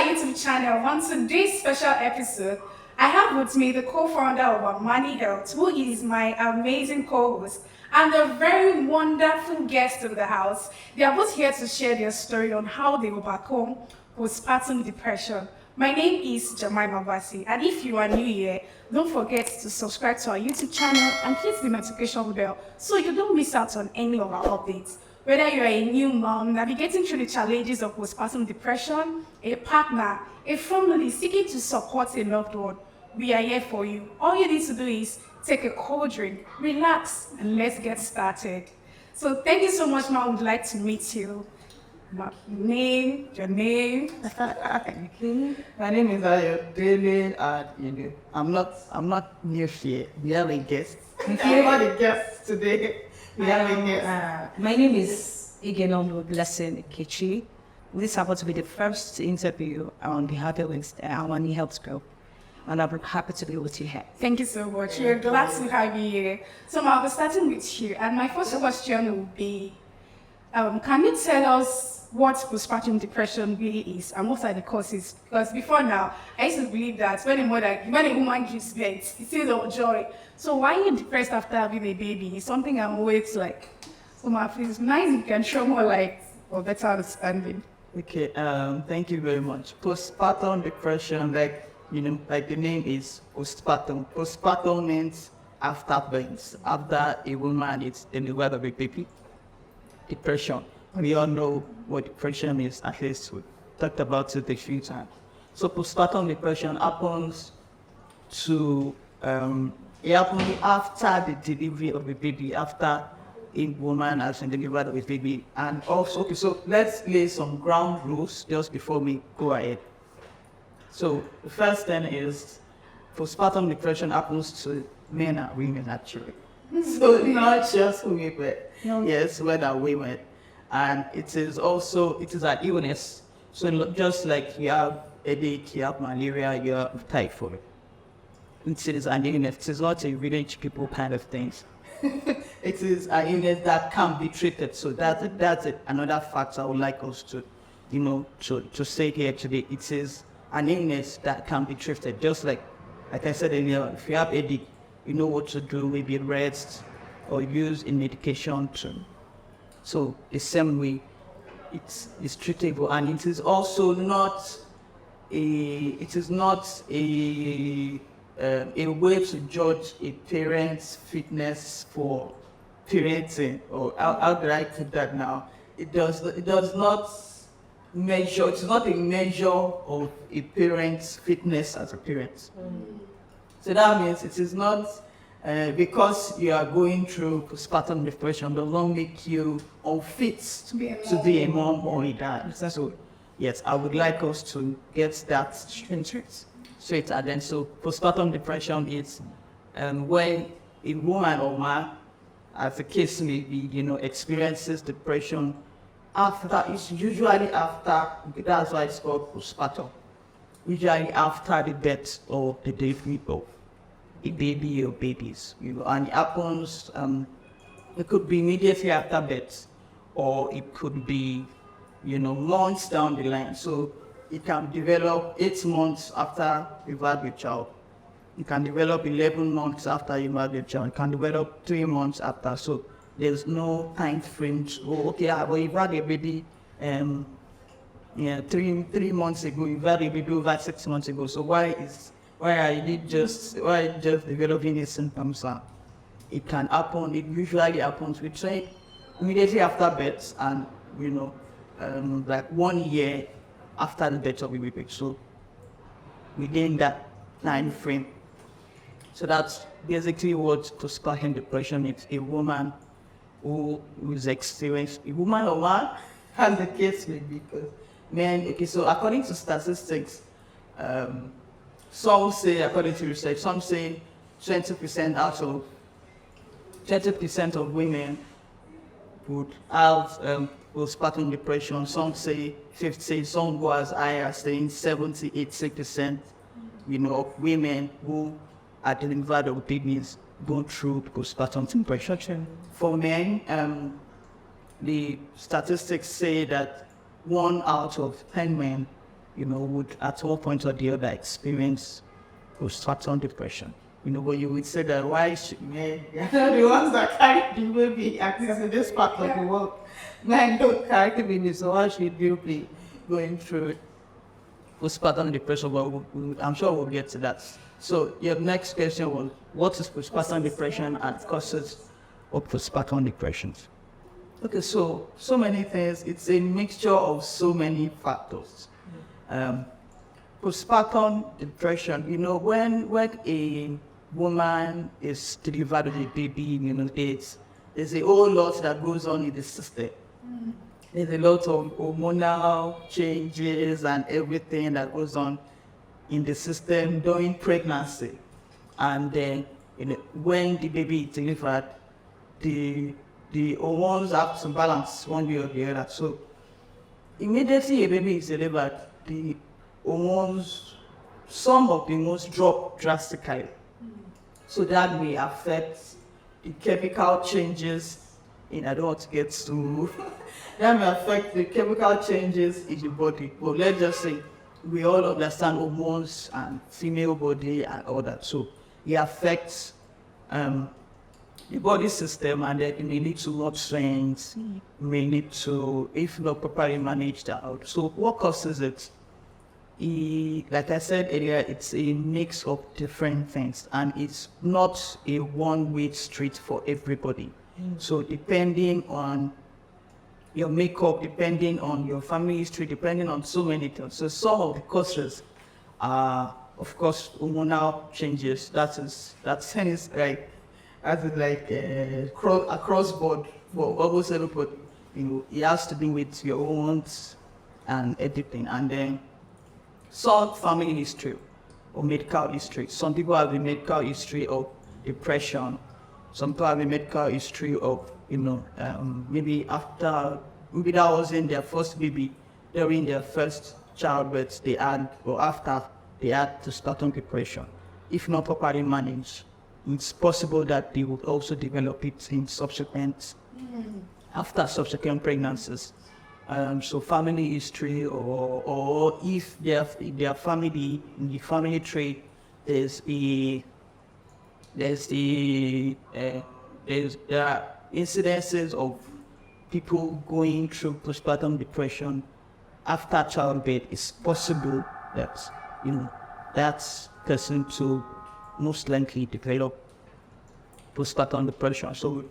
YouTube channel. On today's special episode, I have with me the co-founder of Amani Health, who is my amazing co-host, and a very wonderful guest in the house. They are both here to share their story on how they overcome postpartum depression. My name is Jemima Vasi, and if you are new here, don't forget to subscribe to our YouTube channel and hit the notification bell so you don't miss out on any of our updates. Whether you are a new mom navigating through the challenges of postpartum depression, a partner, a family seeking to support a loved one, we are here for you. All you need to do is take a cold drink, relax, and let's get started. So thank you so much, Ma. I would like to meet you. Your name. My name is Ayo Daily, and I'm not new here. We have a guest. We have a guest today. We have a guest. My name is Igenombo Blessing Kechi. This happens to be the first interview on behalf of our New Health Group, and I'm happy to be with you here. Thank you so much. We're glad to have you here. So I'll be starting with you, and my first question will be, can you tell us what postpartum depression really is and what are the causes? Because before now, I used to believe that when a woman gives birth, it's still all joy. So why are you depressed after having a baby? It's something I'm always like. So my please, nice you can show more light or better understanding. Okay, thank you very much. Postpartum depression, like the name is postpartum. Postpartum means after birth, after a woman is delivered of a baby. Depression. We all know what depression is, at least we talked about it a few times. So postpartum depression happens after the delivery of a baby, after a woman has been delivered of a baby. And also, okay, so let's lay some ground rules just before we go ahead. So the first thing is postpartum depression happens to men and women actually. So not just women, yes, men and women. And it is an illness. So just like you have headache, you have malaria, you have typhoid. It is an illness. It is not a village people kind of thing. It is an illness that can be treated. So that's it. Another fact I would like us to say here today. It is an illness that can be treated. Just like I said earlier, if you have headache, you know what to do, maybe rest or use a medication to. So the same way, it's treatable, and it is also not a way to judge a parent's fitness for parenting, or how do I put that now? It does not measure. It's not a measure of a parent's fitness as a parent. So that means it is not. Because you are going through postpartum depression, does not make you unfit to be a mom or a dad. So, yes, I would like us to get that straight. And then, so postpartum depression is when a woman or man, as the case may be, experiences depression it's usually after, that's why it's called postpartum, usually after the death or the delivery of a baby or babies, and it happens, it could be immediately after birth, or it could be, months down the line. So it can develop 8 months after you've had your child. It can develop 11 months after you've had your child. It can develop 3 months after. So there's no time frame to, you've had a baby, 3 months ago, you've had a baby over 6 months ago. So why are you just developing these symptoms? It can happen. It usually happens between immediately after birth and like 1 year after the death of the baby. So within that time frame. So that's basically what postpartum depression is. A woman who is experienced, a woman or man, as the case may be, because men. Okay, so according to statistics. Some say, according to research, some say 20% of women would have postpartum depression. Some say 50%, some go as high as saying 70, 80%, of women who are delivered of babies go through postpartum depression. For men, the statistics say that 1 out of 10 men would at one point or the other experience postpartum depression. But you would say that why should men, the ones that carry the baby, at least in this part of the world, men don't carry the baby, so why should you be going through postpartum depression? But I'm sure we'll get to that. So your next question was, what is postpartum depression and causes of postpartum depression? Okay, so many things. It's a mixture of so many factors. Postpartum depression, when a woman is delivered with a baby, there's a whole lot that goes on in the system. There's a lot of hormonal changes and everything that goes on in the system during pregnancy. And then when the baby is delivered, the hormones have to balance one way or the other. So immediately a baby is delivered, the hormones, some of the hormones drop drastically. So that may affect the chemical changes I don't want to get too that may affect the chemical changes in the body. But let's just say we all understand hormones and female body and all that. So it affects the body system, and then you may need to watch things, may need to, if not properly managed out. So what causes it? Like I said earlier, it's a mix of different things, and it's not a one-way street for everybody. So depending on your makeup, depending on your family history, depending on so many things. So some of the causes are, of course, hormonal changes. That's things like across board for almost everybody. It has to do with your hormones and everything. And then some family history or medical history. Some people have a medical history of depression. Some people have a medical history of, maybe that wasn't their first baby, during their first childbirth, after they had postpartum depression. If not properly managed, it's possible that they would also develop it in after subsequent pregnancies. So family history, or if their family, in the family tree, there are incidences of people going through postpartum depression after childbirth. It's possible that that person to most likely develop postpartum depression. So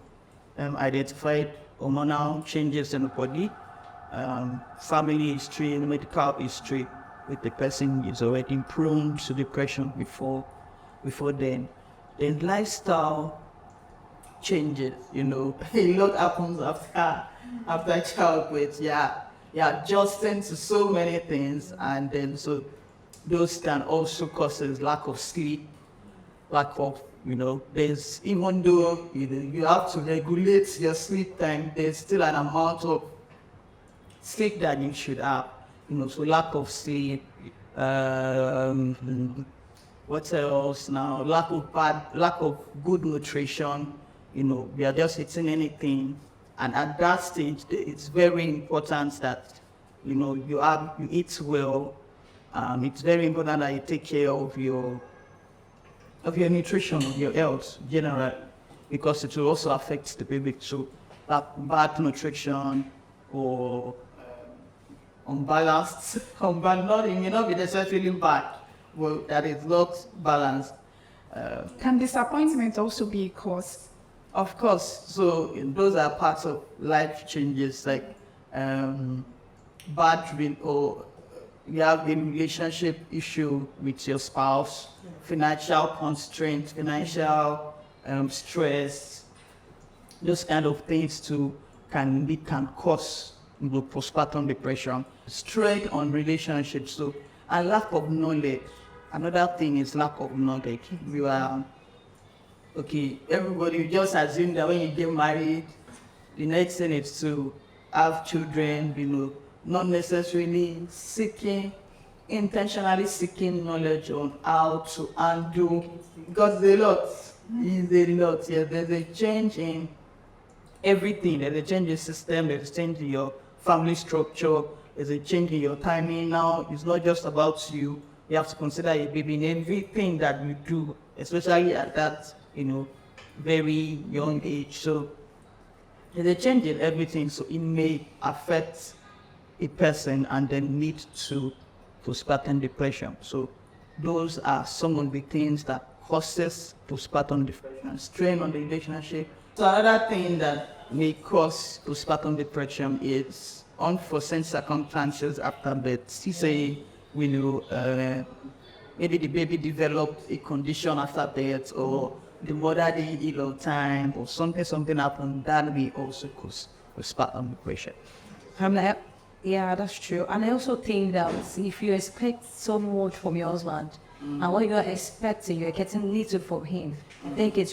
identified hormonal changes in the body, family history, medical history with the person is already prone to depression before then. Then lifestyle changes, a lot happens after childbirth. You're adjusting to so many things, and then so those can also cause lack of sleep, lack of, there's, even though you have to regulate your sleep time, there's still an amount of sleep that you should have, so lack of sleep, what else now? Lack of good nutrition. We are just eating anything, and at that stage, it's very important that you eat well. It's very important that you take care of your nutrition, of your health, generally, because it will also affect the baby. So, bad nutrition or unbalanced, it may not be necessarily bad. Well, that is not balanced. Can disappointment also be a cause? Of course. So those are parts of life changes, like or you have a relationship issue with your spouse, financial constraints, financial stress. Those kind of things can cause postpartum depression. Strain on relationships, so a lack of knowledge. Another thing is lack of knowledge. Everybody just assume that when you get married, the next thing is to have children, not necessarily intentionally seeking knowledge on how to undo, because there's a lot. There's a change in everything. There's a change in system, there's a change in your family structure, There's a change in your timing now. It's not just about you. You have to consider a baby in everything that you do, especially at that, very young age. So there's a change in everything. So it may affect a person and then lead to postpartum depression. So those are some of the things that causes postpartum depression, strain on the relationship. So another thing that may cause postpartum depression is unforeseen circumstances after birth. Say, maybe the baby developed a condition after birth, or the mother didn't eat on time, or something happened that may also cause postpartum depression. Yeah, that's true. And I also think that if you expect so much from your husband, and what you're expecting, you're getting little from him, I think it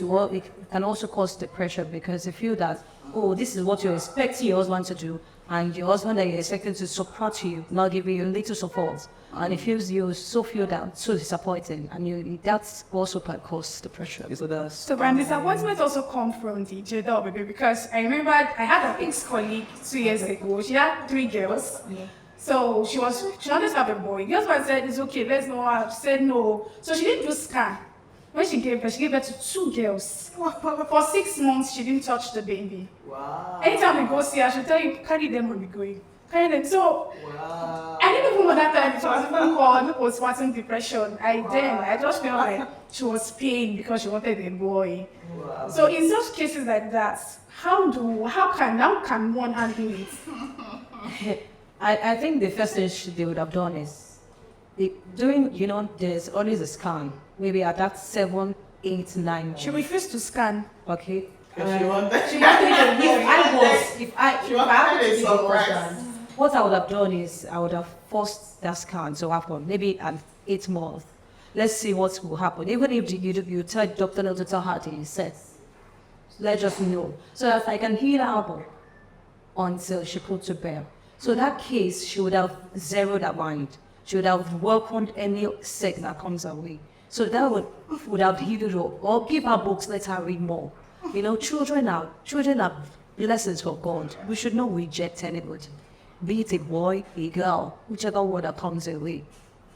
can also cause depression, because you feel that, oh, this is what you're expecting your husband to do, and your husband that you're expecting to support you, not giving you little support. And it feels you feel that so disappointing, and that's also can cause depression. So, and disappointment also comes from the gender of a baby, because I remember I had an ex-colleague 2 years ago. She had 3 girls. Yeah. So she wanted to have a boy. The husband said, it's okay, let's know her. She said no. So she didn't do scan. When she gave birth to 2 girls. For 6 months, she didn't touch the baby. Wow. Anytime we go see her, she'll tell you, carry them when we going. Carry them. So, wow. I didn't even know that time it was even called postpartum depression. I just felt like she was pain because she wanted a boy. Wow. So in such cases like that, how can one handle it? I think the first thing they would have done is there's always a scan. Maybe at that 7, 8, 9 months. She refused to scan. Okay. She wanted. If I had to be the husband, what I would have done is I would have forced that scan to happen. Maybe at 8 months. Let's see what will happen. Even if you tell the doctor not to tell her the sex, let's just know, so that I can heal her until she put to bed. So in that case, she would have zeroed her mind. She would have welcomed any sex that comes her way. So that would have healed her up. Or give her books, let her read more. Children are blessings from God. We should not reject anybody. Be it a boy, a girl, whichever one that comes her way.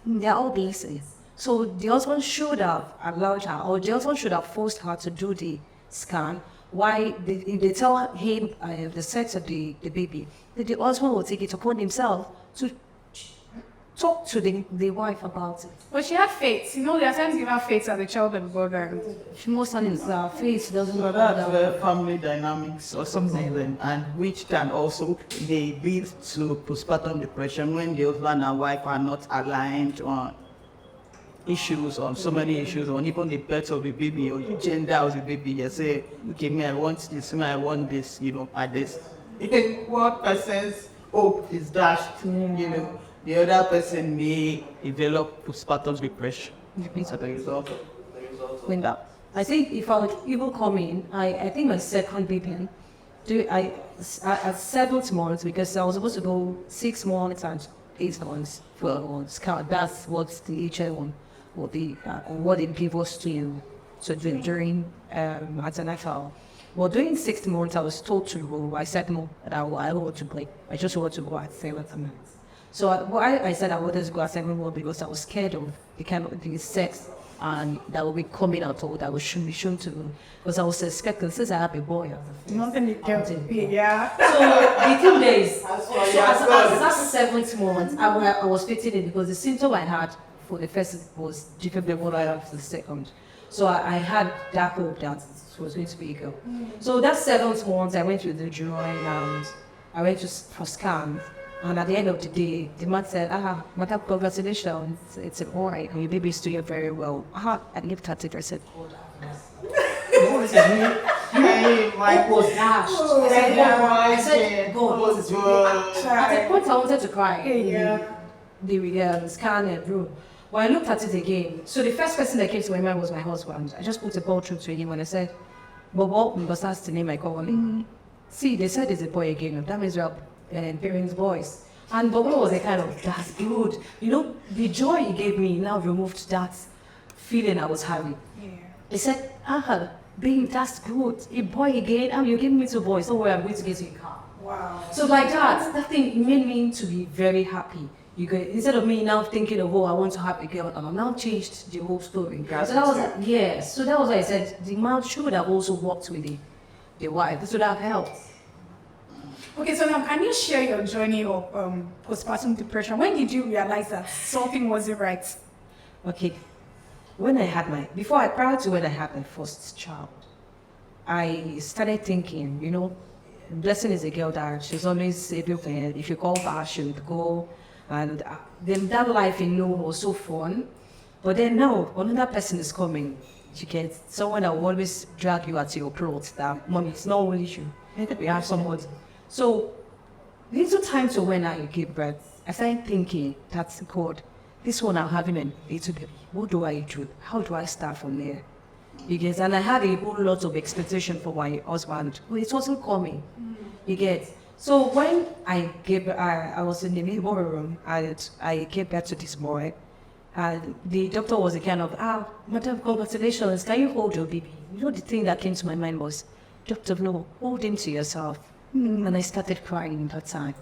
They're all blessings. So the husband should have allowed her, or the husband should have forced her to do the scan. Why they tell him the sex of the baby, the husband will take it upon himself to talk to the wife about it. But she had faith. There are times you have faith as a child of God. Most times faith doesn't So that's family dynamics or something, and which can also lead to postpartum depression when the husband and wife are not aligned on issues, on so many issues, on even the birth of the baby or the gender of the baby. You say, okay, me I want this, me I want this, at this. One person's hope is dashed, the other person may develop postpartum depression. As a result of I think if I would even come in, I think my second baby, at 7 months, because I was supposed to go 6 months and 8 months for scout. That's what the HL1 will be, what it gave us to do during antenatal. Well, during 6 months, I was told to go. I said no, that I don't want to play. I just want to go at 7 months. So I said I wanted to go at 7 months because I was scared of the kind of the sex and that will be coming out, or that we shouldn't be shown to me. Because I was expecting, since I have a boy, nothing you can be, yeah. So the 2 days, as that 7th month, I was fitting in because the symptom I had for the first was different than what I had for the second. So I had that hope that it was going to be a girl. So that 7th month, I went to the jury and I went for scan. And at the end of the day, the man said, madam, congratulations, it's a boy, and your baby is doing very well. I looked at it, I said, oh, what is it? It was dashed. I said, God, what is it? At a point, I wanted to cry. The scan and room. But I looked at it again. So the first person that came to my mind was my husband. I just put a ball through to him and I said, Bobo, because that's the name I call him. See, they said it's a boy again. That means we're parents' boys. And Bobo was a kind of, that's good. The joy he gave me now removed that feeling I was having. Yeah. He said, babe, that's good. A boy again, you're giving me 2 boys. Don't worry, I'm going to get you a car. Wow. So like that thing it made me to be very happy. You get, instead of me now thinking of, oh, I want to have a girl, and I now changed the whole story. So that was, yeah, so that was why I said the man should have also worked with the wife. This would have helped. Okay, so now can you share your journey of postpartum depression? When did you realize that something wasn't right? Okay, prior to when I had my first child, I started thinking, Blessing is a girl that she's always able to, if you call her, she would go. And then that life, was so fun. But then now, another person is coming. You get someone that will always drag you at your throat that, Mommy, it's not only you. We have somebody. So, little time to when I gave birth, I started thinking, that's God, this one I'm having a little baby. What do I do? How do I start from there? You get, and I had a whole lot of expectation for my husband. But it wasn't coming. You get. So when I was in the labor room and I gave birth to this boy, and the doctor was a kind of, Madam, congratulations, can you hold your baby? The thing that came to my mind was, Doctor, no, hold him to yourself. And I started crying that time.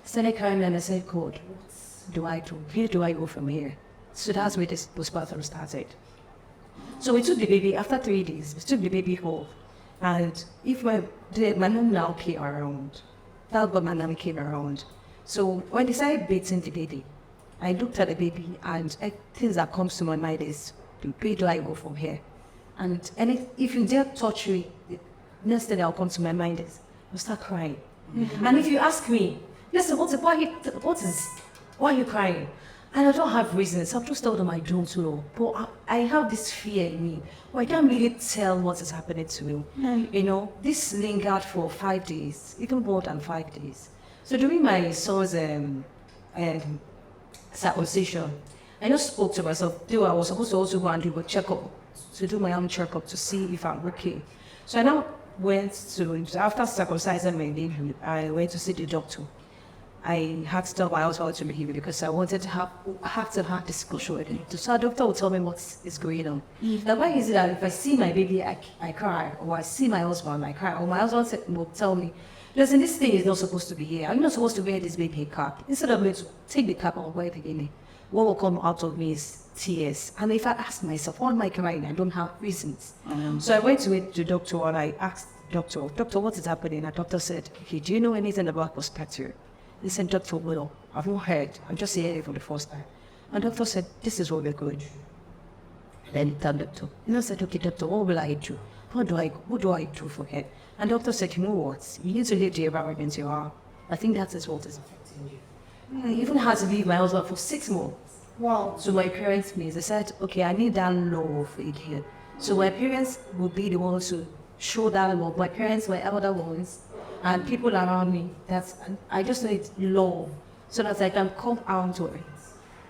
Started crying and I said, God, what do I do? Where do I go from here? So that's where this postpartum started. So we took the baby, after 3 days, we took the baby home. And if my mom now came around, thank God my mom came around. So when they started beating the baby, I looked at the baby and things that comes to my mind is, where do I go from here? And if you dare touch me, the next thing that will come to my mind is, I'll start crying. And if you ask me, listen, why are you crying? And I don't have reasons. I've just told them I don't know. But I have this fear in me. Well, I can't really tell what is happening to me. This lingered for 5 days, even more than 5 days. So during my son's circumcision, I just spoke to myself, though I was supposed to also go and do a checkup, to do my own checkup to see if I'm okay. So I now went to, after circumcising my baby, I went to see the doctor. I had to tell my husband to behave because I wanted to have discussion with him. So the doctor would tell me what is going on. Now, why is it that if I see my baby, I cry, or I see my husband, I cry, or my husband will tell me, listen, this thing is not supposed to be here. I'm not supposed to wear this baby cap. Instead of me to take the cap and wear the baby, what will come out of me is tears. And if I ask myself, why am I crying? I don't have reasons. So I went to the doctor and I asked the doctor, what is happening? And the doctor said, okay, do you know anything about postpartum? He said, Dr. Will, I've not heard. I'm just hearing it for the first time. And the doctor said, this is what we're going to do. Then he told the doctor. And I said, okay, doctor, what will I do? What do I do for her? And the doctor said, you know what? You need to leave the environment you are. I think that is what is affecting you. I even had to leave my husband for 6 months. Wow. So my parents, they said, okay, I need that love again. So my parents would be the ones to show that love. My parents were elder ones. And people around me, I just need love so that I can come out to it.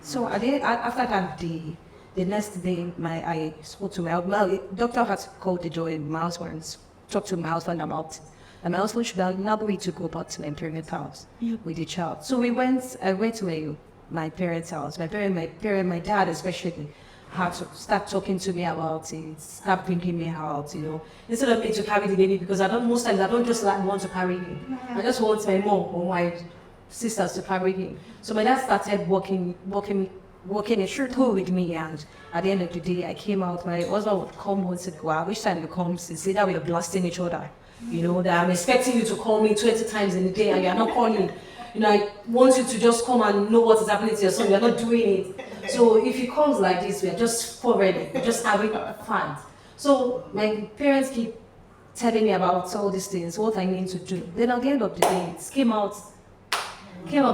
So after that day, the next day, I spoke to my doctor had called the joy in my husband, talked to my husband about it. And my husband should have another way to go back to my parents' house with the child. So I went to my parents' house. My dad especially, had to start talking to me about it, start bringing me out, instead of me to carry the baby, because most times I don't just want to carry him. I just want my mom or my sisters to carry him. So my dad started working a short hole with me, and at the end of the day, I came out. My husband would come once in a while. Each time he comes, it's either we're blasting each other, that I'm expecting you to call me 20 times in a day and you're not calling. I want you to just come and know what is happening to your son. You're not doing it. So if he comes like this, we're just forwarding, we're just having fun. So my parents keep telling me about all these things, what I need to do. Then at the end of the day, it came out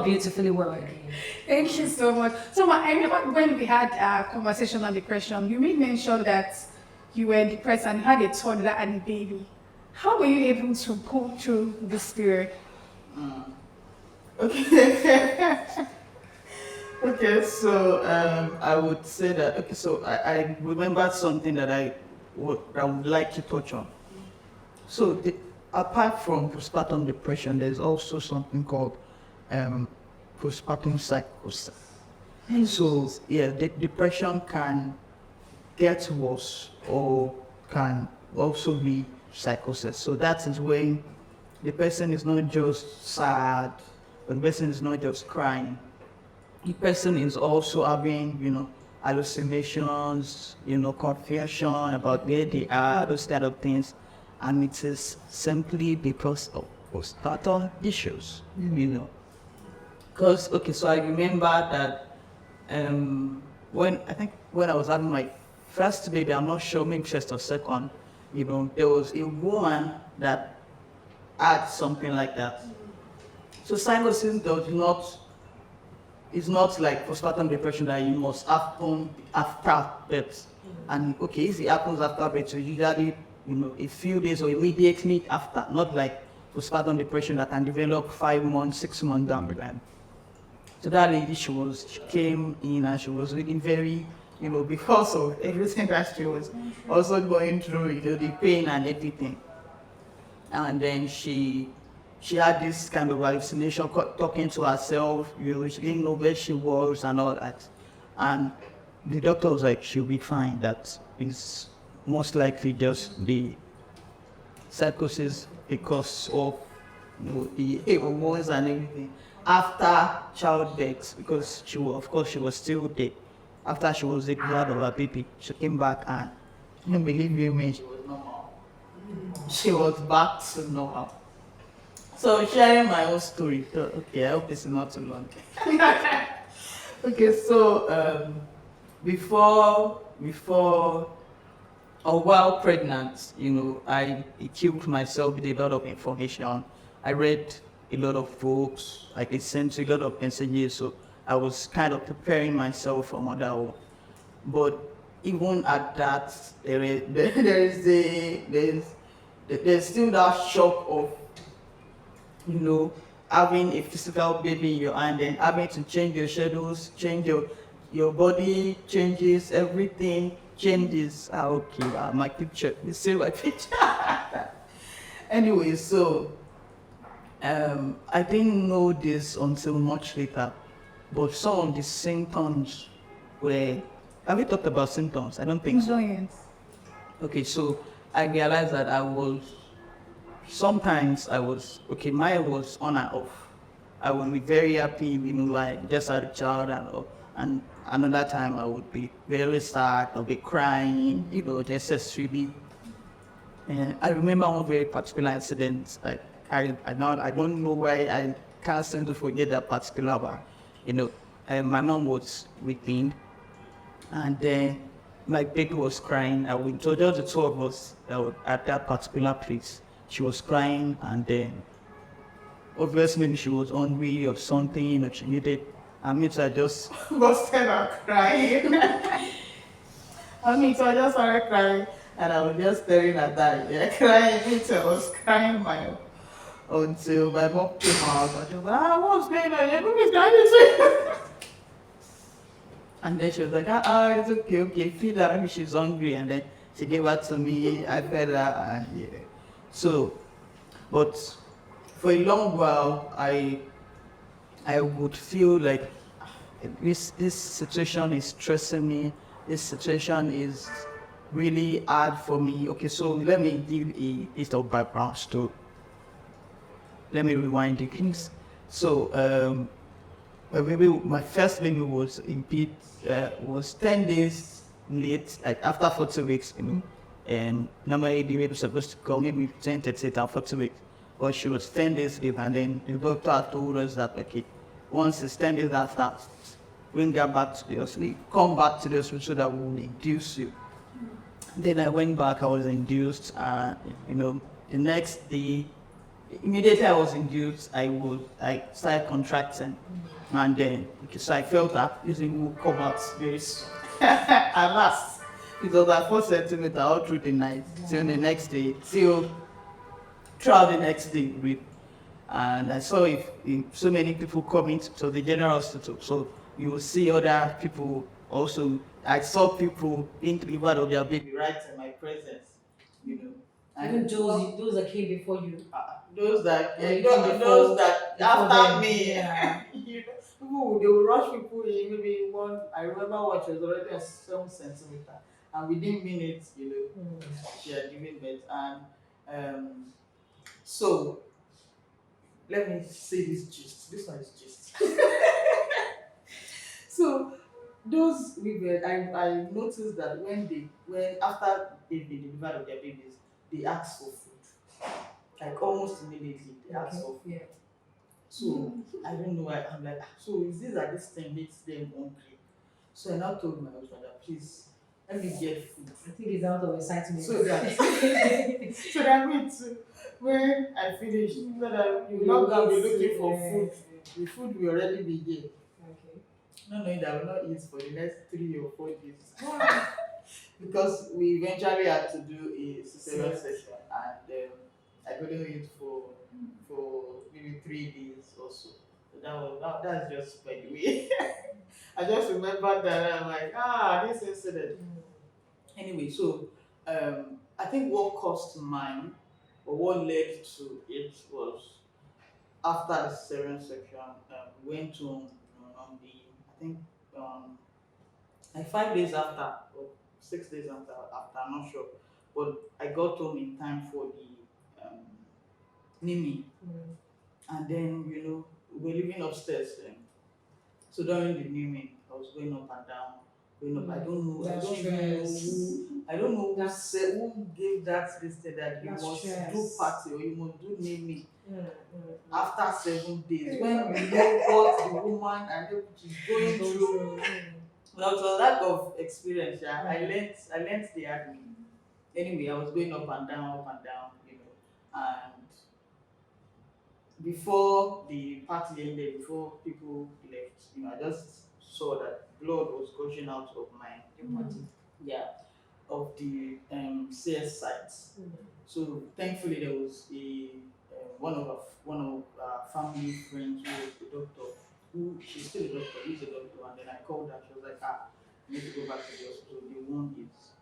beautifully well. Thank you so much. So I remember when we had a conversation on depression, you made mention that you were depressed and had a toddler and a baby. How were you able to pull through this period? Okay. Okay, so I would say that, okay, so I remembered something that I would like to touch on. So apart from postpartum depression, there's also something called postpartum psychosis. So yeah, the depression can get worse or can also be psychosis. So that is when the person is not just sad, but the person is not just crying. The person is also having, hallucinations, confusion about where they are, those kind of things. And it is simply because of postpartum issues, Because, okay, so I remember that when I was having my first baby, I'm not sure, maybe first or second, there was a woman that had something like that. So cyanosis does not, it's not like postpartum depression that you must happen after birth. And okay, if it happens after birth, so usually, a few days or immediately after, not like postpartum depression that can develop 5 months, 6 months down the line. So that lady, she came in and she was looking very, because of everything that she was also going through, the pain and everything. And then she had this kind of hallucination, talking to herself, she didn't know where she was and all that. And the doctor was like, she'll be fine, that is most likely just the psychosis because of the hormones and everything after childbirth, because of course she was still there. After she was declared of her baby, she came back and believe me, she was normal. She was back to normal. So sharing my own story. So, okay, I hope this is not too long. Okay, so before or while pregnant, I equipped myself with a lot of information. I read a lot of books, I listened to a lot of messages, so I was kind of preparing myself for motherhood. But even at that, there's still that shock of, having a physical baby in your hand and having to change your schedules, change your body changes, everything changes. Okay, my picture, you see my picture. Anyway, so I didn't know this until much later, but some of the symptoms were. Have we talked about symptoms? I don't think so. Yes. Okay, so I realized that sometimes okay, mine was on and off. I would be very happy, like just had a child and all. And another time I would be very sad, I'll be crying, necessarily. And I remember one very particular incident. I don't know why I can't seem to forget that particular one. My mom was with me, and then my baby was crying. So just the two of us that were at that particular place. She was crying, and then obviously she was hungry or something, she needed. So I just busted out crying. So I just started crying, and I was just staring at that, crying. So I was crying until my mom came out, and she was like, what's going on? Your baby's crying too. And then she was like, it's okay, feed her, maybe she's hungry. And then she gave her to me, I fed her, and yeah. So, but for a long while, I would feel like this situation is stressing me. This situation is really hard for me. Okay, so let me give a little background story. Let me rewind the things. So, my first baby was was 10 days late, like after 40 weeks, and normally the baby was supposed to come maybe 10, 38 after 40 weeks. But she was 10 days late, and then the doctor told us that, okay, once it's 10 days after, bring her back to the hospital, come back to the hospital so that we will induce you. Then I went back, I was induced, the next day, immediately I was induced, I started contracting. And then, so I felt that using will come out very soon. At last, it was like 4 centimeters all through the night, till the next day, throughout the next day. And I saw if so many people coming to the general hospital, so you will see other people also. I saw people being delivered of their baby right in my presence, Even those that came before you. Those that Before after them, me, yeah. people they will rush people in maybe one. I remember what she was already at 7 centimeters, and within minutes, she had given birth, and so let me say this gist. This one is gist. So those women, I noticed that when after they've been delivered of their babies, they ask for food. Like almost immediately, they ask for food. Yeah. So I don't know. I'm like, "Ah, so is this that this thing makes them hungry?" So I now told my husband that please let me get food. I think it's out of excitement. So that so that me too, when I finish, so that you will not go and be looking for food. The food will already be here. Okay. Not knowing that I will not eat for the next 3 or 4 days. Because we eventually had to do a cesarean session and I couldn't eat for maybe 3 days or so. So that's just by the way. I just remembered that I'm like, this incident. Anyway, so I think what caused mine or what led to it was after the cesarean section, we went to on the I think like 5 days after or 6 days after I'm not sure, but I got home in time for the Nimi, and then we were living upstairs. So during the naming, I was going up and down, going up. I don't know. I don't even know who. I don't know who gave that this thing that you must do party or you must do naming after 7 days when you know what the woman and she's going through. Well, it was lack of experience. Yeah, I learnt the hard way. Anyway, I was going up and down, and before the party ended, before people left, I just saw that blood was gushing out of my yeah, of the CS sites. So thankfully there was one of our family friends who was the doctor, who she's still a doctor, he's a doctor, and then I called her. She was like, you need to go back to the hospital. The wound is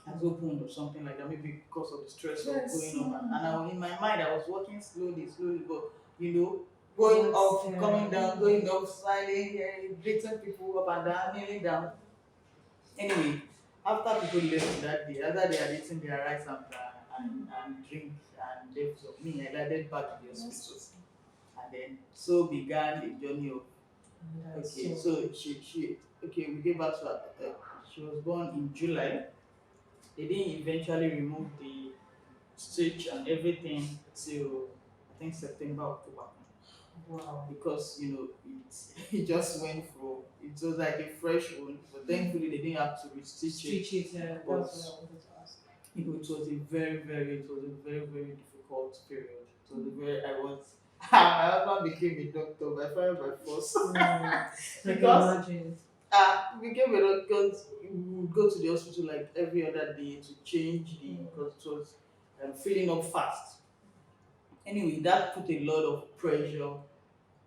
has opened or something like that, maybe because of the stress of going up. And in my mind, I was walking slowly, but going up, coming down, going up, smiling, greeting people up and down, kneeling down. Anyway, after people left that day, after they had eaten their rice and drink and left of me, I landed back to the hospital. And then so began the journey of okay, so she okay, we gave birth to her. She was born in July. They didn't eventually remove the stitch and everything till I think September, October. Wow. Because it just went from it was like a fresh wound, but thankfully they didn't have to restitch it. That's But what I wanted to ask. it was a very difficult period. It was a very I was my husband became a doctor by fire by force. Because became a doctor because we would go to the hospital like every other day to change because it was filling up fast. Anyway, that put a lot of pressure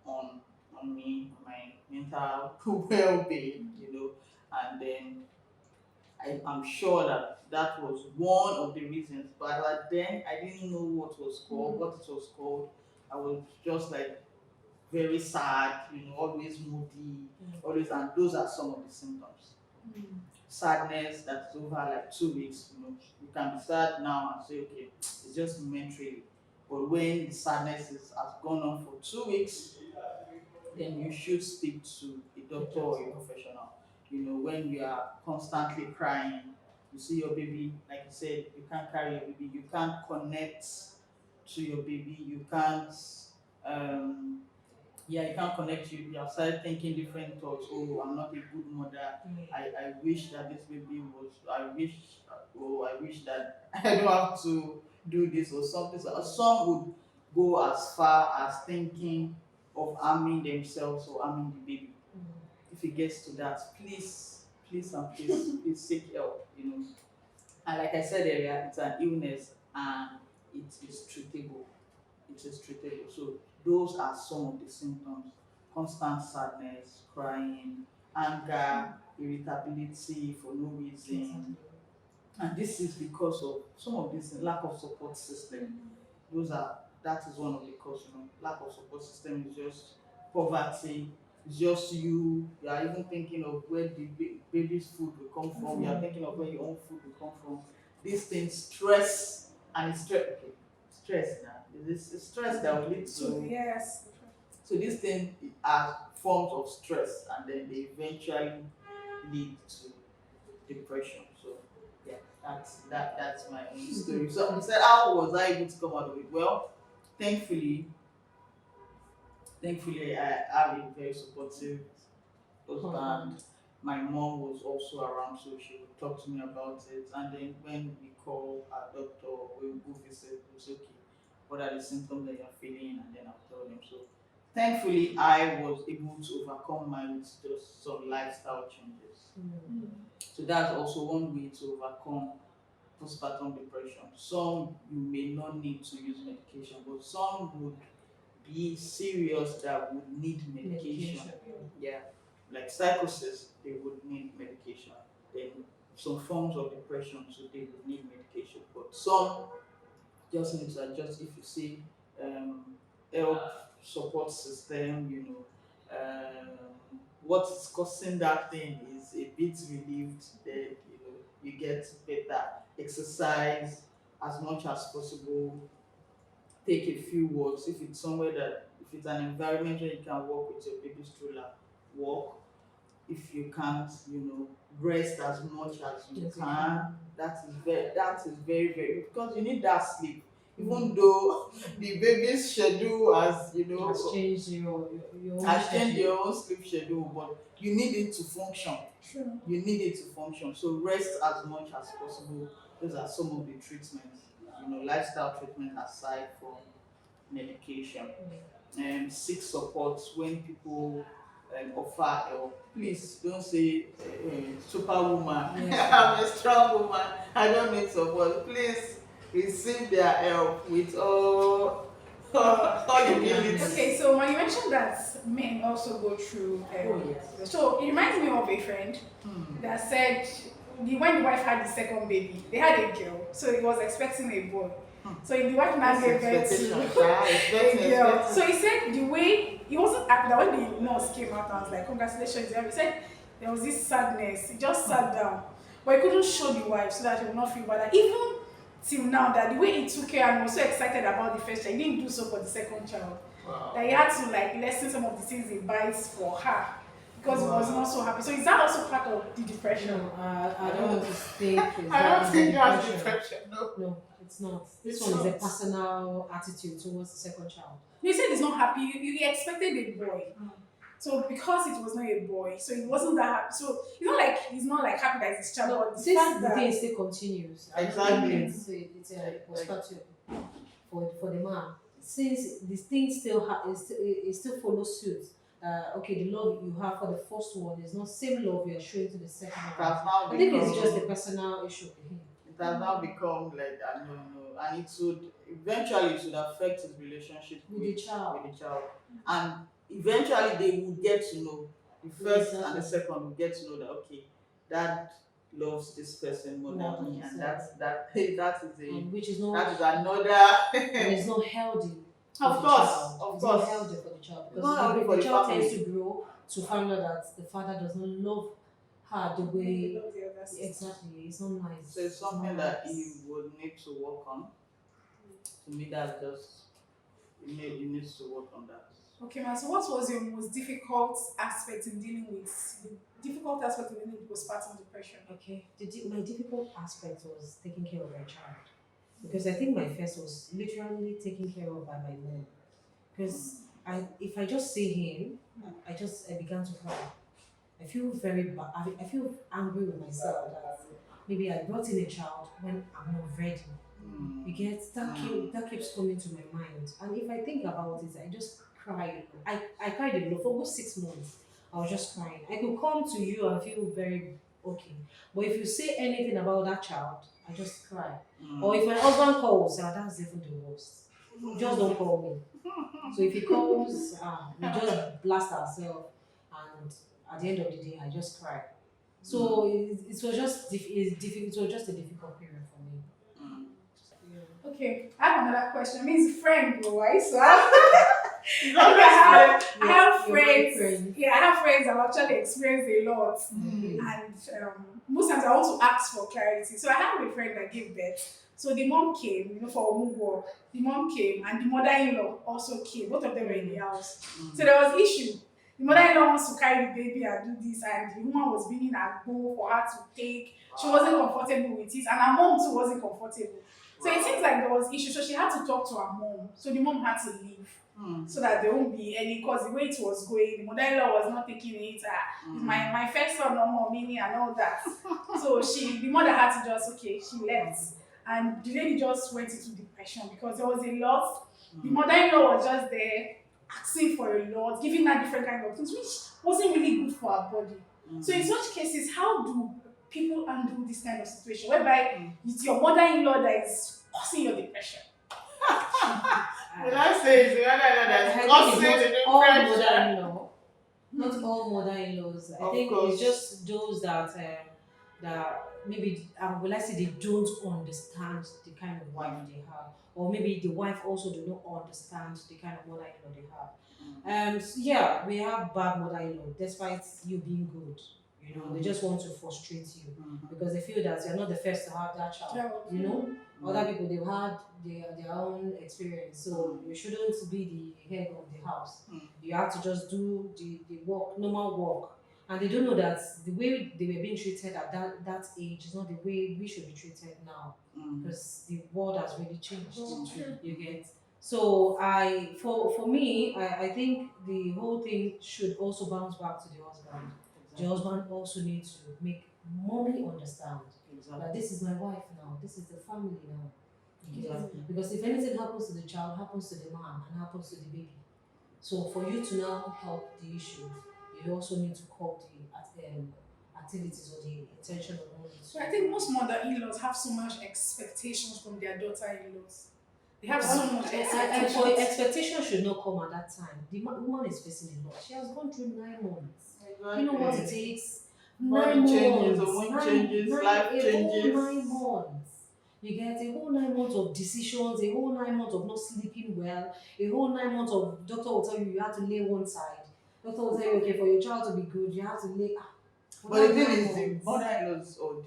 on me, on my mental well-being, and then I'm sure that was one of the reasons. But then I didn't know what it was called. I was just like very sad, always moody, always, and those are some of the symptoms. Sadness that's over like 2 weeks, you can be sad now and say, okay, it's just momentarily. But when the sadness has gone on for 2 weeks, then you should speak to a doctor or a professional. When you are constantly crying, you see your baby, like you said, you can't carry your baby, you can't connect to your baby, you can't you can't connect. You have started thinking different thoughts. Oh, I'm not a good mother. I wish that this baby was. I wish that I don't have to do this or something. So some would go as far as thinking of harming themselves or harming the baby. If it gets to that, please seek help. And like I said earlier, it's an illness and it is treatable. It is treatable. So those are some of the symptoms: constant sadness, crying, anger, irritability for no reason. And this is because of some of this lack of support system. That is one of the causes. Lack of support system is just poverty. It's just you are even thinking of where the baby's food will come from. You are thinking of where your own food will come from. These things stress and it's stress. Okay, stress now. This is stress that will lead So, to. yes. So these things are forms of stress, and then they eventually lead to depression. So yeah, that's my own story. So I said, how was I able to come out of it? Well, thankfully, I have a very supportive husband. My mom was also around, so she would talk to me about it. And then when we call our doctor, we will go visit, it's okay. What are the symptoms that you're feeling? And then I'll tell them. So thankfully, I was able to overcome mine with just some lifestyle changes. So that's also one way to overcome postpartum depression. Some you may not need to use medication, but some would be serious that would need medication. Yeah, like psychosis, they would need medication. Then some forms of depression, so they would need medication. But some just need to adjust. If you see help support system, what is causing that thing is a bit relieved, then you get better. Exercise as much as possible, take a few walks. If it's somewhere that, if it's an environment where you can walk with your baby stroller, walk. If you can't, rest as much as you can. That is very, very, because you need that sleep. Even though the baby's schedule has, Has changed your own has changed schedule. your own sleep schedule, but you need it to function. Sure. You need it to function. So rest as much as possible. Those are some of the treatments. Lifestyle treatment aside from medication. Seek support when people offer help. Please don't say superwoman. I'm a strong woman. I don't need support. Please receive their help with all humility. Okay, so when you mentioned that men also go through, so it reminds me of a friend that said when the wife had the second baby, they had a girl, so he was expecting a boy. So the wife now gave birth to a girl. So he said the way he wasn't happy that when the nurse came out and was like, "Congratulations!" He said there was this sadness. He just sat down, but he couldn't show the wife so that she would not feel bad. Even till now, that the way he took care and was so excited about the first child, he didn't do so for the second child. Wow. That he had to lessen some of the things he buys for her because he was not so happy. So is that also part of the depression? No, I don't want to think. I don't think that's depression. No. No, it's not. This one is a personal attitude towards the second child. You said he's not happy. You expected a boy. So because it was not a boy, so he wasn't that happy. So he's not happy that it's his child. But the Since fact the that thing still continues, I Exactly. think it's a postpartum for the man. Since this thing it still follows suit. Okay, the love you have for the first one is not same love you're showing to the second It one. has now I think it's become- just a personal issue for him. It has now become like that, no, and it should eventually affect his relationship With the child. and eventually they will get to know. The first and the Exactly. second will get to know that, okay, dad loves this person more More than than me, and himself. that is Which is that is not, another. and it's not healthy. For Of the course, child. of It's course. not healthy for the child It's not healthy because for the the child family. tends to grow to find out that the father does not love her the he way. loved the other sister. Exactly, it's not nice. So it's something not that nice. he would need to work on. To me, that's just he needs to work on that. Okay, man. So what was your most difficult aspect in dealing with postpartum depression? Okay, my difficult aspect was taking care of my child because I think my first was literally taken care of by my mom. Because if I just see him, I began to cry. I feel very bad. I feel angry with myself that maybe I brought in a child when I'm not ready. You get that keeps coming to my mind, and if I think about it, I just cry. I cried a lot for almost 6 months. I was just crying. I could come to you and feel very okay, but if you say anything about that child, I just cry. Or if my husband calls, that's even the worst. Just don't call me. So if he calls, we just blast ourselves, and at the end of the day, I just cry. So it was just it was just a difficult period for me. Okay, I have another question. It means friend, boy. So I think I have Your friends. friends. Yeah, I have friends that have actually experienced a lot, Mm. and most times I want to ask for clarity. So I have a friend that gave birth. So the mom came, for Omugo. The mom came, and the mother-in-law also came. Both of them were in the house. So there was issue. The mother-in-law wants to carry the baby and do this, and the woman was bringing her bowl for her to take. She wasn't comfortable with it, and her mom too wasn't comfortable. So it seems like there was issue. So she had to talk to her mom. So the mom had to leave so that there won't be any, because the way it was going, the mother-in-law was not taking it. It's my first son, no more meaning and all that. So the mother had to just she left, and the lady just went into depression because there was a lot. The mother-in-law was just there asking for a lot, giving her different kind of things, which wasn't really good for her body. So in such cases, how do people handle this kind of situation whereby it's your mother-in-law that is causing your depression? Did I say it's the mother-in-law that's causing the all depression? mother-in-law. Not all mother-in-laws. I Of think course. it's just those that maybe will I say they don't understand the kind of wife they have, or maybe the wife also do not understand the kind of mother-in-law they have. So yeah, we have bad mother-in-law despite you being good. They just want to frustrate you because they feel that you're not the first to have that child. Other people they've had their own experience, so you shouldn't be the head of the house. You have to just do the work, normal work. And they don't know that the way they were being treated at that age is not the way we should be treated now, because the world has really changed. You get. So for me, I think the whole thing should also bounce back to the husband. The husband also needs to make mommy understand that this is my wife now, this is the family now. Because if anything happens to the child, happens to the man, and happens to the baby. So for you to now help the issue, you also need to curb the activities or the intention of mommy. So I think most mother-in-laws have so much expectations from their daughter-in-laws. They have so much And expectations. for expectation should not come at that time. The woman is facing a lot. She has gone through 9 months. You know what it takes? Body 9 changes, months. hormone changes, life A changes. whole 9 months. You get a whole 9 months of decisions, a whole 9 months of not sleeping well, a whole 9 months of doctor will tell you have to lay one side. Doctor will tell you, okay, for your child to be good, you have to lay. But the thing nine is, the months. mother-in-laws or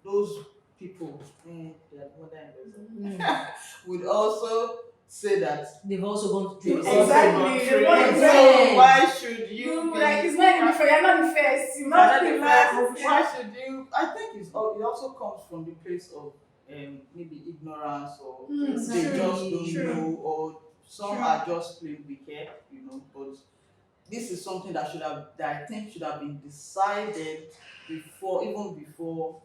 those people, their mother-in-laws, would also say that They've also gone through They've Exactly. also They gone want through to it. say, So why should you you be like it's not even fair. You're not the first. You're not the last. why should you? I think it also comes from the place of maybe ignorance, or they just don't True. know, or some True. are just plain wicked, But this is something that I think should have been decided even before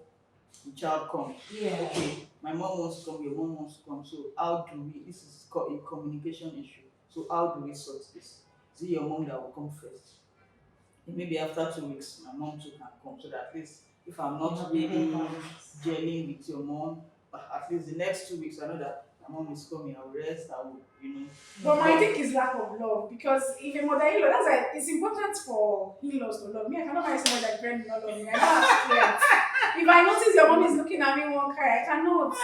the child comes. Yeah. Okay, my mom wants to come, your mom wants to come. So how do we? This is called a communication issue. So how do we sort this? Is it your mom that will come first? And maybe after 2 weeks, my mom too can come, so that at least if I'm not really gelling with your mom, at least the next 2 weeks I know that my mom is coming. I will rest. I will. But I think it's lack of love, because if a mother-in-law, that's why it's important for in-laws to love me. I cannot marry someone that friend not love me. I don't have strength. If I notice your mom is looking at me one kind, I cannot. But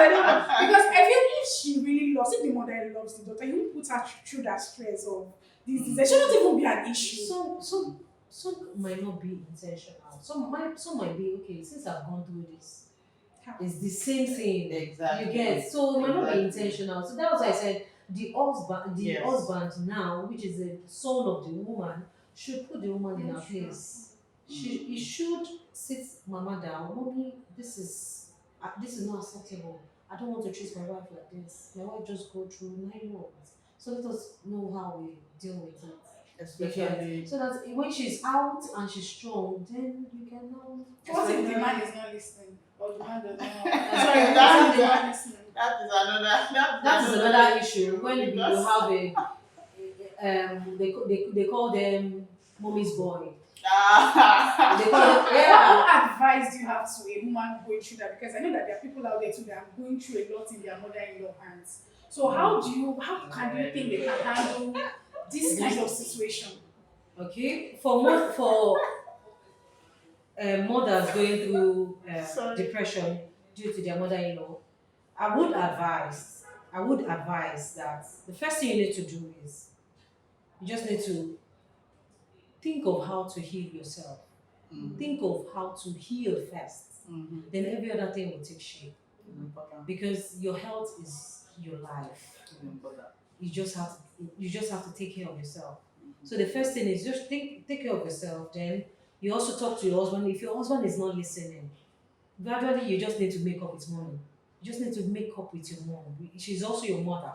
I don't know. Because I feel if she really loves, if the mother loves the daughter, you won't put her through that stress of this. There shouldn't even be an issue. Some might not be intentional. Some might be okay. Since I've gone through this, it's the same thing. Exactly. You get, so it might not be Exactly. intentional. So that was why I said the husband, Yes. husband now, which is the son of the woman, should put the woman in her place. He should sit mama down. Mommy, this is not acceptable. I don't want to treat my wife like this. My wife just go through 9 months. So let us know how we deal with it. Especially So that when she's out and she's strong, then you can now. What if the man is not listening? Or the man does not? Sorry, What if the man listening? That is another issue. When you because- have they call them mommy's boy. They call it, What advice do you have to a woman going through that? Because I know that there are people out there too that are going through a lot in their mother-in-law hands. So how can you think they can handle this kind of situation? Okay, for mothers going through Sorry. depression due to their mother-in-law, I would advise I would advise that the first thing you need to do is you just need to think of how to heal yourself. Think of how to heal first. Then every other thing will take shape. Important. Because your health is your life. Important. You just have to take care of yourself. So the first thing is just take care of yourself. Then you also talk to your husband. If your husband is not listening, gradually you just need to make up with money. You just need to make up with your mom. She's also your mother.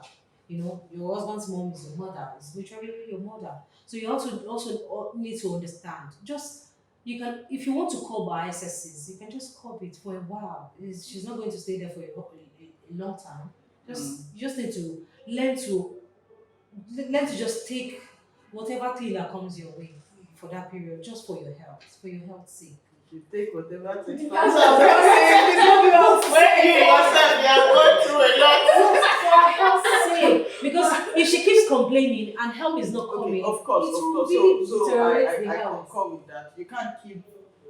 Your husband's mom is your mother. It's literally your mother. So you also need to understand. Just you can, if you want to curb her excesses, you can just curb it for a while. She's not going to stay there for a long time. You just need to learn to just take whatever thing that comes your way for that period, just for your health's sake. You take whatever takes That's what I'm saying. It's not else. When you yourself, you are going through a lot. For health's sake, because if she keeps complaining and help is not coming, Of course, it of will course. really So deteriorate the I health. concur with that. You can't keep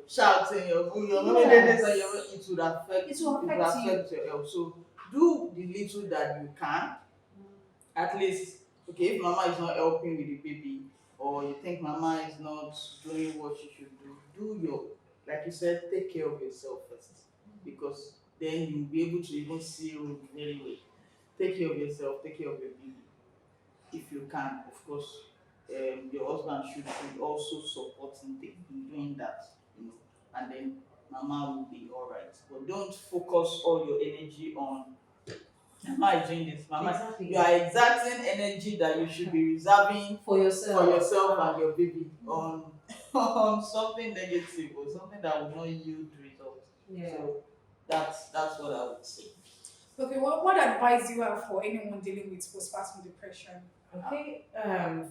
shouting your Yes. it would affect It will affect you. your health. So do the little that you can. At least, okay, if mama is not helping with the baby, or you think mama is not doing what she should do your, like you said, take care of yourself first, because then you'll be able to even see you very well. Take care of yourself, take care of your baby if you can. Of course, your husband should also support in doing that, and then mama will be all right. But don't focus all your energy on mama is doing this. Mama, Exactly. you are exerting energy that you should be reserving For yourself. for yourself and your baby on on something negative or something that will not yield results. Yeah. So that's what I would say. Okay, what advice do you have for anyone dealing with postpartum depression? Okay.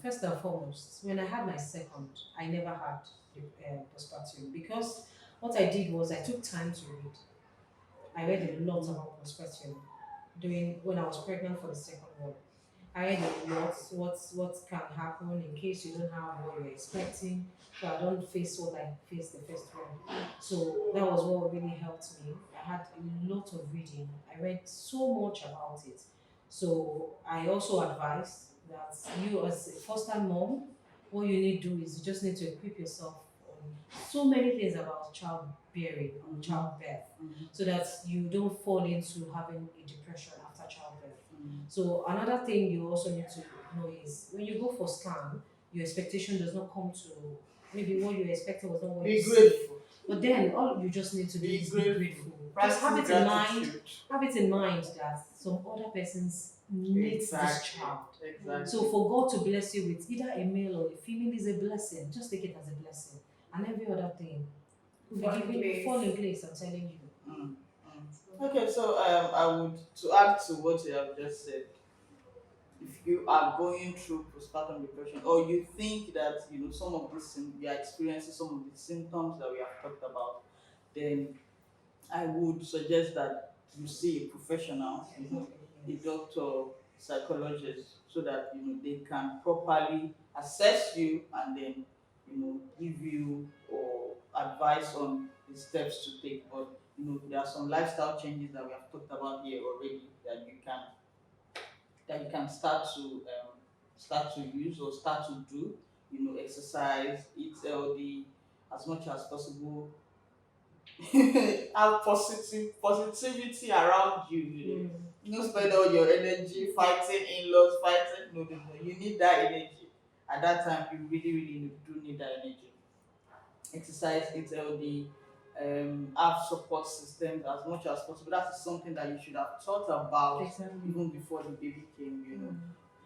First and foremost, when I had my second, I never had the postpartum, because what I did was I took time to read. I read a lot about postpartum during when I was pregnant for the second one. I read a lot what can happen in case you don't have what you're expecting. So I don't face what I faced the first one. So that was what really helped me. I had a lot of reading. I read so much about it. So I also advise that you as a first time mom, what you need to do is you just need to equip yourself on so many things about childbearing and childbirth, so that you don't fall into having a depression after childbirth. So another thing you also need to know is when you go for scan, your expectation does not come to, maybe what you're expecting was not what Be you see. grateful. But then all you just need to do Be is be grateful. grateful. Just Practice have it in mind. gratitude. Have it in mind that some other persons needs this Exactly. child. Exactly. So for God to bless you with either a male or a female is a blessing. Just take it as a blessing, and every other thing will fall in place. I'm telling you. Okay, so I would, to add to what you have just said, if you are going through postpartum depression, or you think that some of these you are experiencing some of the symptoms that we have talked about, then I would suggest that you see a professional, a doctor, psychologist, so that they can properly assess you and then give you or advice on the steps to take. But there are some lifestyle changes that we have talked about here already that you can start to use or start to do. Exercise, eat healthy as much as possible. Have positivity around you. Spend all your energy fighting in-laws, fighting. No. You need that energy. At that time, you really, really do need that energy. Exercise, eat healthy, have support systems as much as possible. That is something that you should have thought about Exactly. even before the baby came.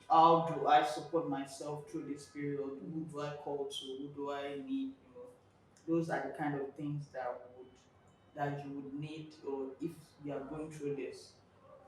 How do I support myself through this period? Who do I call to? Who do I need? Those are the kind of things that you would need, or if you are going through this,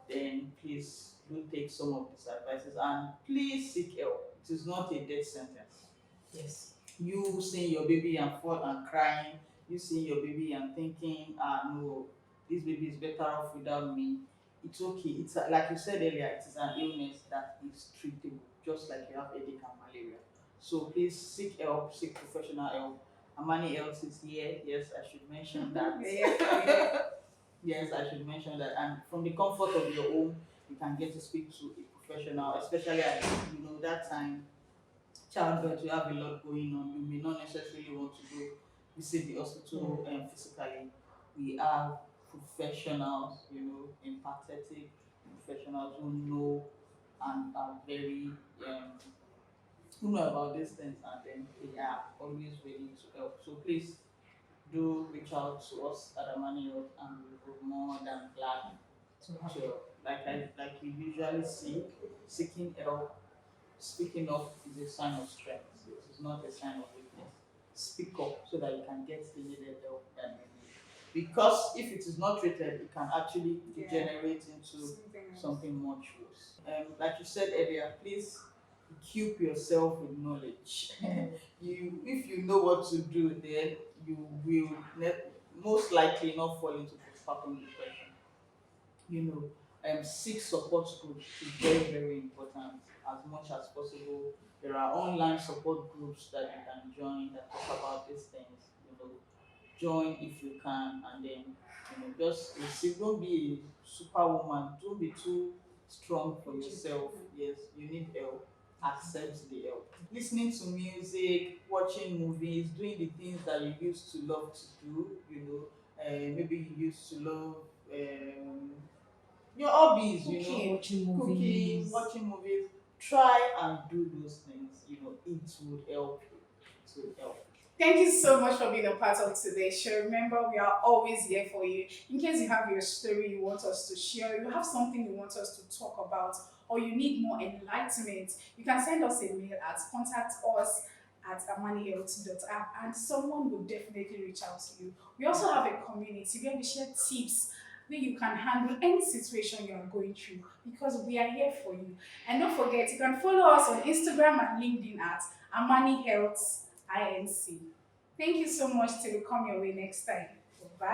then please do take some of these advices and please seek help. It is not a death sentence. Yes. You seeing your baby and fall and crying, you seeing your baby and thinking, no, this baby is better off without me. It's okay. It's like you said earlier, it is an illness that is treatable, just like you have headache and malaria. So please seek help, seek professional help. Amani else is here. Yes, I should mention that. Yes, I should mention that. And from the comfort of your home, you can get to speak to a professional, especially at that time childbirth, you have a lot going on. You may not necessarily want to go visit the hospital physically. We have professionals, empathetic professionals who know and are very who know about these things, and then they are always ready to help. So please do reach out to us at Amani Health, and we'll be more than glad to, like we usually see, seeking help. Speaking up is a sign of strength. It is not a sign of weakness. Speak up so that you can get the needed help that you need. Because if it is not treated, it can actually degenerate into something much worse. Like you said earlier, please equip yourself with knowledge. If you know what to do, then you will most likely not fall into postpartum depression. Seek support groups is very, very important as much as possible. There are online support groups that you can join that talk about these things. Join if you can, and then just receive. Don't be a superwoman. Don't be too strong for yourself. Yes, you need help. Accept the help. Listening to music, watching movies, doing the things that you used to love to do. Maybe you used to love your hobbies, Watching cooking, movies. watching movies. Try and do those things. It would help you. It would help. Thank you so much for being a part of today's show. Remember, we are always here for you. In case you have your story you want us to share, you have something you want us to talk about, or you need more enlightenment, you can send us a mail at contact@amanihealth.app, and someone will definitely reach out to you. We also have a community where we share tips where you can handle any situation you are going through, because we are here for you. And don't forget, you can follow us on Instagram and LinkedIn at Amani Health INC. Thank you so much till we come your way next time.